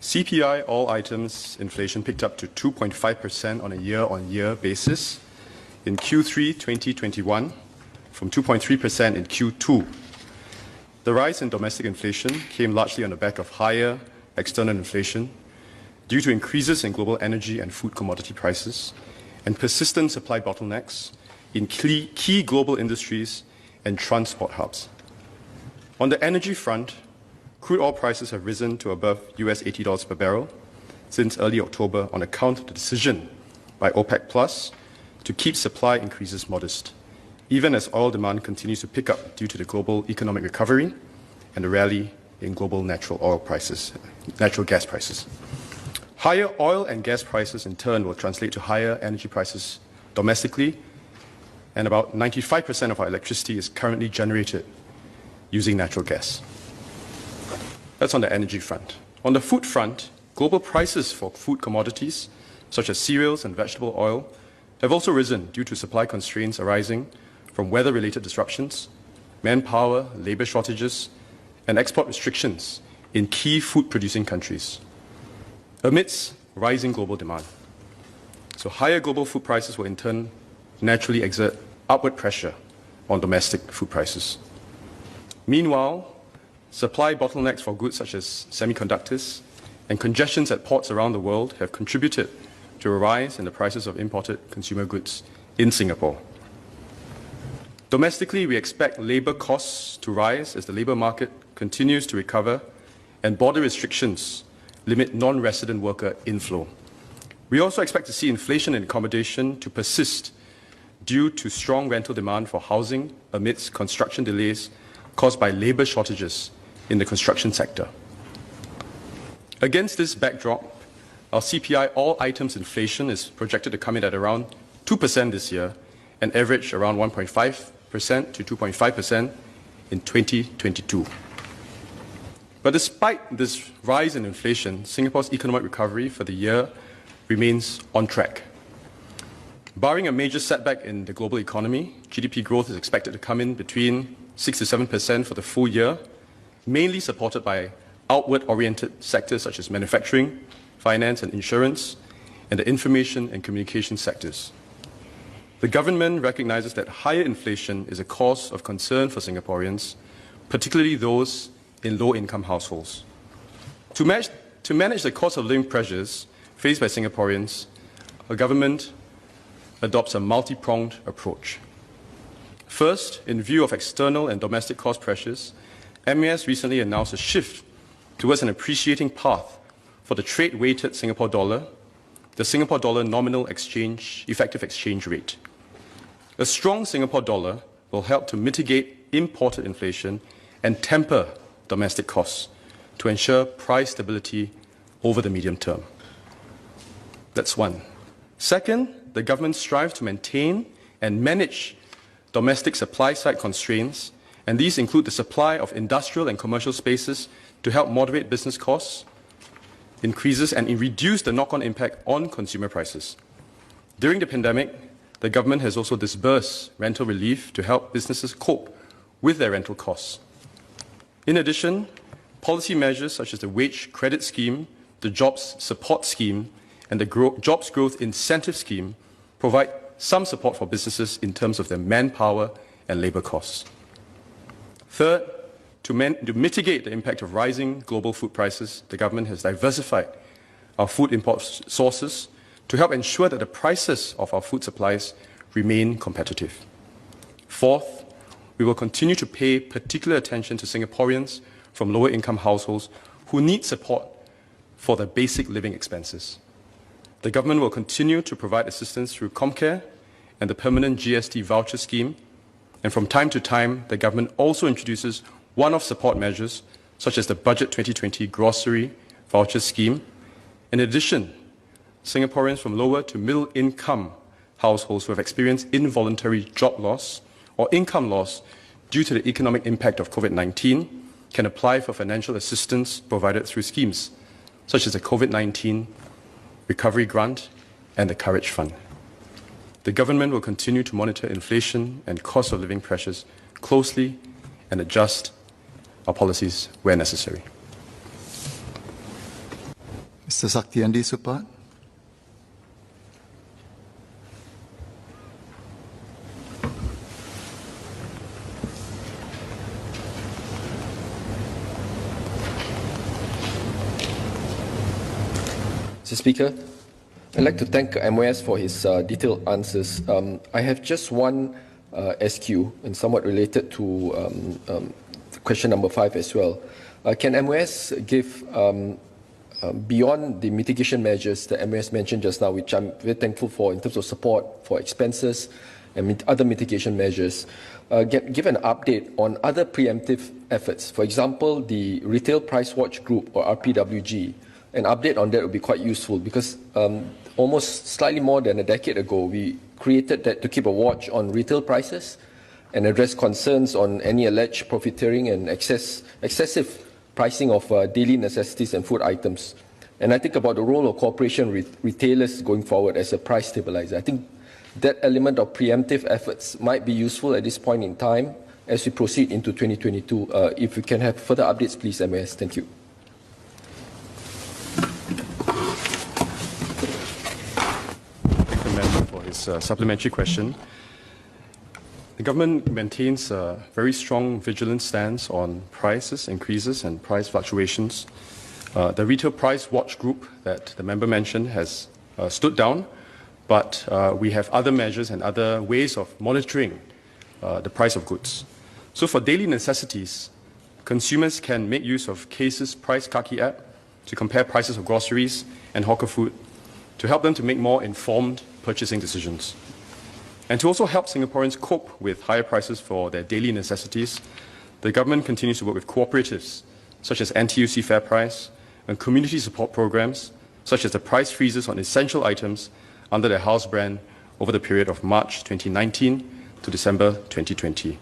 CPI all items inflation picked up to 2.5% on a year-on-year basis in Q3 2021 from 2.3% in Q2. The rise in domestic inflation came largely on the back of higher external inflation due to increases in global energy and food commodity prices and persistent supply bottlenecks in key global industries and transport hubs. On the energy front, crude oil prices have risen to above US $80 per barrel since early October on account of the decision by OPEC Plus to keep supply increases modest, even as oil demand continues to pick up due to the global economic recovery and the rally in global natural gas prices. Higher oil and gas prices in turn will translate to higher energy prices domestically, and about 95% of our electricity is currently generated using natural gas. That's on the energy front. On the food front, global prices for food commodities, such as cereals and vegetable oil, have also risen due to supply constraints arising from weather-related disruptions, manpower, labor shortages, and export restrictions in key food-producing countries, amidst rising global demand. So higher global food prices will in turn naturally exert upward pressure on domestic food prices. Meanwhile, supply bottlenecks for goods such as semiconductors and congestions at ports around the world have contributed to a rise in the prices of imported consumer goods in Singapore. Domestically, we expect labour costs to rise as the labour market continues to recover and border restrictions limit non-resident worker inflow. We also expect to see inflation in accommodation to persist due to strong rental demand for housing amidst construction delays caused by labour shortages in the construction sector. Against this backdrop, our CPI all items inflation is projected to come in at around 2% this year and average around 1.5% to 2.5% in 2022. But despite this rise in inflation, Singapore's economic recovery for the year remains on track. Barring a major setback in the global economy, GDP growth is expected to come in between 6 to 7% for the full year, mainly supported by outward-oriented sectors such as manufacturing, finance and insurance, and the information and communication sectors. The government recognizes that higher inflation is a cause of concern for Singaporeans, particularly those in low-income households. To manage the cost of living pressures faced by Singaporeans, our government adopts a multi-pronged approach. First, in view of external and domestic cost pressures, MAS recently announced a shift towards an appreciating path for the trade-weighted Singapore dollar, the Singapore dollar nominal effective exchange rate. A strong Singapore dollar will help to mitigate imported inflation and temper domestic costs to ensure price stability over the medium term. That's one. Second, the government strives to maintain and manage domestic supply-side constraints, and these include the supply of industrial and commercial spaces to help moderate business costs increases and reduce the knock-on impact on consumer prices. During the pandemic, the government has also disbursed rental relief to help businesses cope with their rental costs. In addition, policy measures such as the Wage Credit Scheme, the Jobs Support Scheme, and the Jobs Growth Incentive Scheme provide some support for businesses in terms of their manpower and labour costs. Third, to mitigate the impact of rising global food prices, the government has diversified our food import sources to help ensure that the prices of our food supplies remain competitive. Fourth, we will continue to pay particular attention to Singaporeans from lower income households who need support for their basic living expenses. The government will continue to provide assistance through ComCare and the permanent GST voucher scheme, and from time to time, the government also introduces one-off support measures such as the Budget 2020 grocery voucher scheme. In addition, Singaporeans from lower to middle income households who have experienced involuntary job loss or income loss due to the economic impact of COVID-19 can apply for financial assistance provided through schemes such as the COVID-19 Recovery Grant and the Courage Fund. The government will continue to monitor inflation and cost of living pressures closely and adjust our policies where necessary. Mr. Saktiandi, Supaat. Mr. Speaker, I'd like to thank MOS for his detailed answers. I have just one SQ and somewhat related to question number 5 as well. Can MOS give, beyond the mitigation measures that MOS mentioned just now, which I'm very thankful for in terms of support for expenses and other mitigation measures, give an update on other preemptive efforts? For example, the Retail Price Watch Group, or RPWG. An update on that would be quite useful because almost slightly more than a decade ago, we created that to keep a watch on retail prices and address concerns on any alleged profiteering and excessive pricing of daily necessities and food items. And I think about the role of cooperation with retailers going forward as a price stabilizer. I think that element of preemptive efforts might be useful at this point in time as we proceed into 2022. If we can have further updates, please, MAS. Thank you. Supplementary question. The government maintains a very strong vigilant stance on prices increases and price fluctuations. The Retail Price Watch Group that the member mentioned has stood down, but we have other measures and other ways of monitoring the price of goods. So for daily necessities, consumers can make use of CASE's Price Kaki app to compare prices of groceries and hawker food to help them to make more informed purchasing decisions. And to also help Singaporeans cope with higher prices for their daily necessities, the government continues to work with cooperatives such as NTUC Fair Price and community support programs such as the price freezes on essential items under their house brand over the period of March 2019 to December 2020.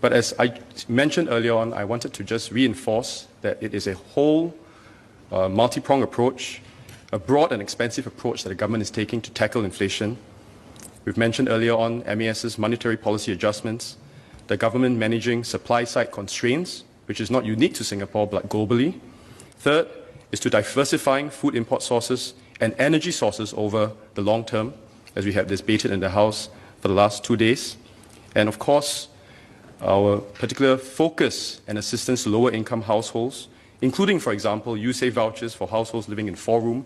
But as I mentioned earlier on, I wanted to just reinforce that it is a whole multi-pronged approach, a broad and expansive approach that the government is taking to tackle inflation. We've mentioned earlier on MAS's monetary policy adjustments, the government managing supply-side constraints, which is not unique to Singapore but globally. Third is to diversifying food import sources and energy sources over the long term, as we have debated in the House for the last 2 days. And of course, our particular focus and assistance to lower-income households, including, for example, USAVE vouchers for households living in 4-room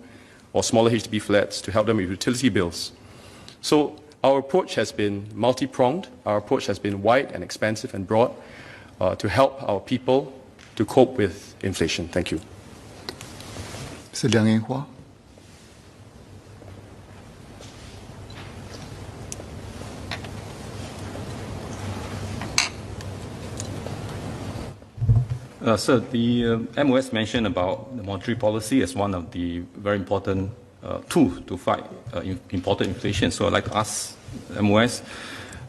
or smaller HDB flats to help them with utility bills. So our approach has been multi-pronged. Our approach has been wide and expansive and broad to help our people to cope with inflation. Thank you. Mr. Liang. Sir, the MOS mentioned about the monetary policy as one of the very important tools to fight imported inflation. So I'd like to ask MOS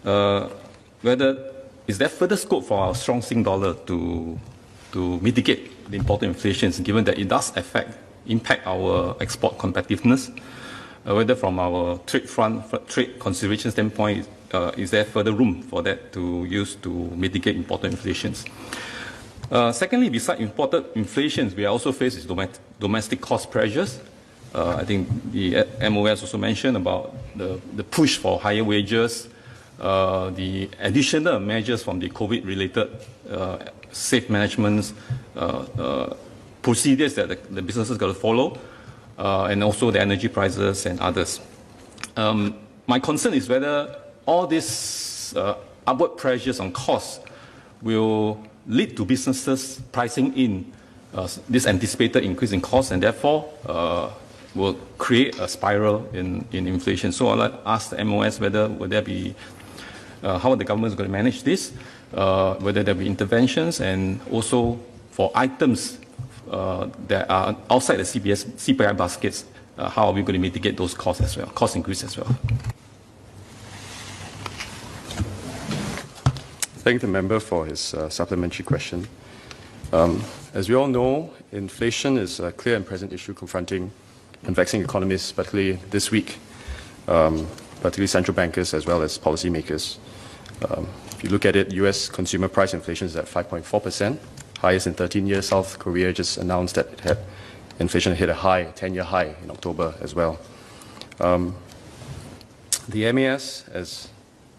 whether is there further scope for our strong Sing dollar to mitigate the imported inflation, given that it does impact our export competitiveness, whether from our trade consideration standpoint, is there further room for that to use to mitigate imported inflations? Secondly, besides imported inflation, we are also faced with domestic cost pressures. I think the MOS also mentioned about the push for higher wages, the additional measures from the COVID-related safe management procedures that the businesses got to follow, and also the energy prices and others. My concern is whether all these upward pressures on costs will lead to businesses pricing in this anticipated increase in costs, and therefore will create a spiral in inflation. So I'd like to ask the MOS whether would there be how the government is going to manage this, whether there will be interventions, and also for items that are outside the CPI baskets, how are we going to mitigate those costs as well, cost increase as well? Thank the member for his supplementary question. As we all know, inflation is a clear and present issue confronting and vexing economists, particularly this week, particularly central bankers as well as policymakers. If you look at it, US consumer price inflation is at 5.4%, highest in 13 years. South Korea just announced that it had inflation hit a high, 10-year high in October as well. The MAS, as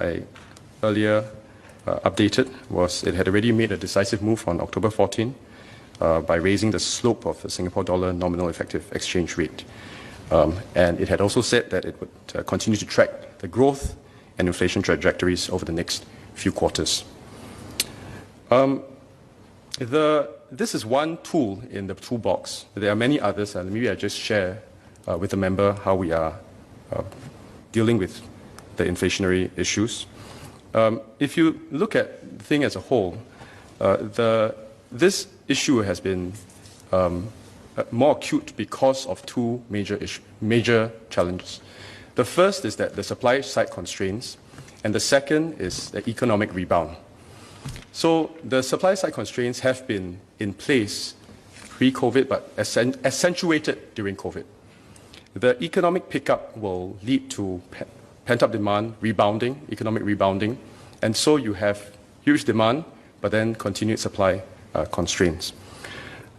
I earlier updated, it had already made a decisive move on October 14 by raising the slope of the Singapore dollar nominal effective exchange rate. And it had also said that it would continue to track the growth and inflation trajectories over the next few quarters. This is one tool in the toolbox. There are many others, and maybe I just share with the member how we are dealing with the inflationary issues. If you look at the thing as a whole, this issue has been more acute because of two major challenges. The first is that the supply side constraints, and the second is the economic rebound. So the supply side constraints have been in place pre-COVID, but accentuated during COVID. The economic pickup will lead to pent-up demand, economic rebounding, and so you have huge demand, but then continued supply constraints.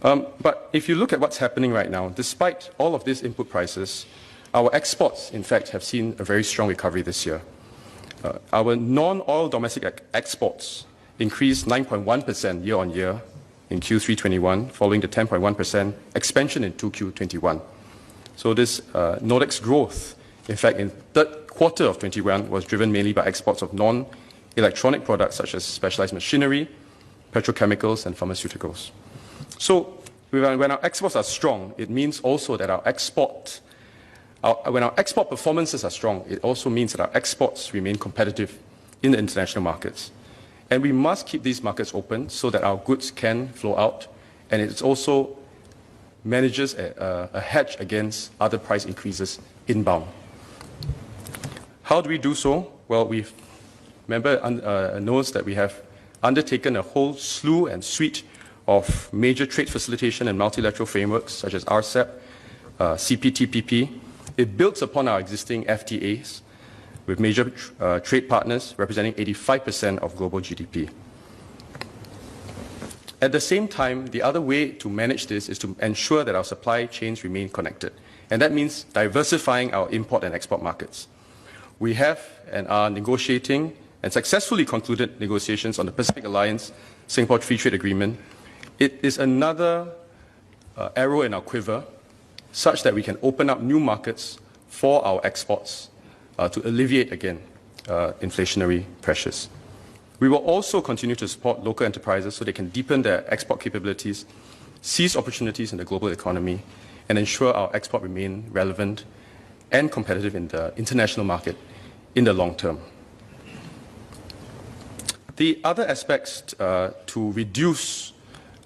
But if you look at what's happening right now, despite all of these input prices, our exports, in fact, have seen a very strong recovery this year. Our non-oil domestic exports increased 9.1% year-on-year in Q3 21, following the 10.1% expansion in 2Q 21. So this NODX growth, in fact, in third quarter of 21 was driven mainly by exports of non-electronic products such as specialized machinery, petrochemicals, and pharmaceuticals. So when our exports are strong, it means also that when our export performances are strong, it also means that our exports remain competitive in the international markets. And we must keep these markets open so that our goods can flow out, and it also manages a hedge against other price increases inbound. How do we do so? Well, member knows that we have undertaken a whole slew and suite of major trade facilitation and multilateral frameworks such as RCEP, CPTPP. It builds upon our existing FTAs with major trade partners representing 85% of global GDP. At the same time, the other way to manage this is to ensure that our supply chains remain connected. And that means diversifying our import and export markets. We have and are negotiating and successfully concluded negotiations on the Pacific Alliance Singapore Free Trade Agreement. It is another arrow in our quiver such that we can open up new markets for our exports to alleviate, again, inflationary pressures. We will also continue to support local enterprises so they can deepen their export capabilities, seize opportunities in the global economy, and ensure our export remain relevant and competitive in the international market in the long term. The other aspects to reduce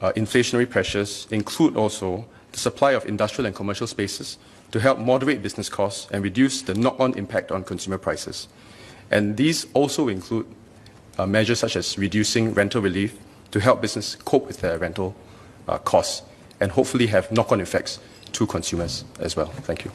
inflationary pressures include also the supply of industrial and commercial spaces to help moderate business costs and reduce the knock-on impact on consumer prices. And these also include measures such as reducing rental relief to help business cope with their rental costs and hopefully have knock-on effects to consumers as well. Thank you.